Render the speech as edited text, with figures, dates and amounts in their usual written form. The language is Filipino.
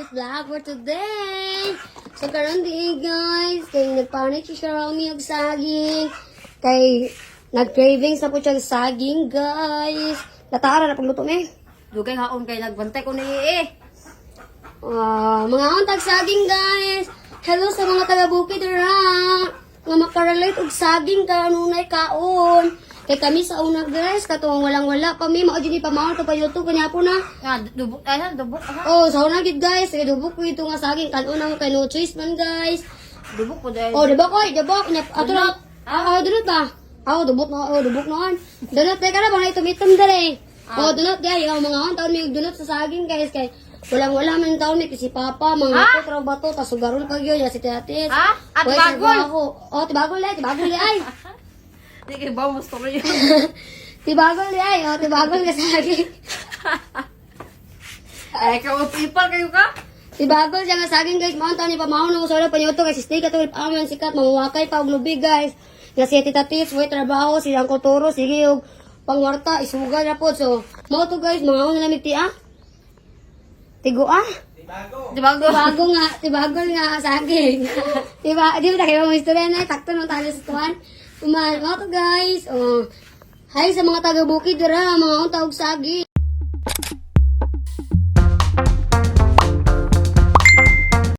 Rose Vlog for today. So karon di guys, kay nagpanit si Xiaomi og saging. Kay nag-cravings na po siya sa saging guys. Natara na pagluto ni. Dugay haon kay nagbantay ko ni Mga untag saging guys. Hello sa mga taga-Bukid ra. Nga makarelate og saging kanunay kaon. Kay kami sa una guys, katong walang-wala pa mi mao jud pa mao to pa YouTube kanya po na. dubok dubok Oh, sa una gid guys, kay dubok ko ito nga saging kanon na kay no choice man guys. dubok po dahil. Oh, dubok koy, dubok nya ato na. Dunot ba? Dubok noon. Dunot kay kana bang itum-itum dere. Dunot guys, yung mga taon mi dunot sa saging guys kay walang-wala man taon ni si Papa, mga ko bato ta sugarol kag yo ya si Tiatis. At bagol. Tibagol ay. Di kay ba mo story. Tibagol ay, tibagol ka saging. Ay ka people kayo ka? Tibagol siya nga saging guys, mao taon ni pamahon ng usara pa niyo to kasi stay ka to aman sikat mamuwakay pa og lubi guys. Nga si Tita Tis, way trabaho, silang kuturo, sige og pangwarta, isuga na po. So, mao to guys, mga na lamig ti Tigo tibagol nga saging. Diba, di ba tayo mo istorya na, takto nung tayo sa tuwan. Mao to guys, hi sa mga taga-Bukid dira, mga untawag saging.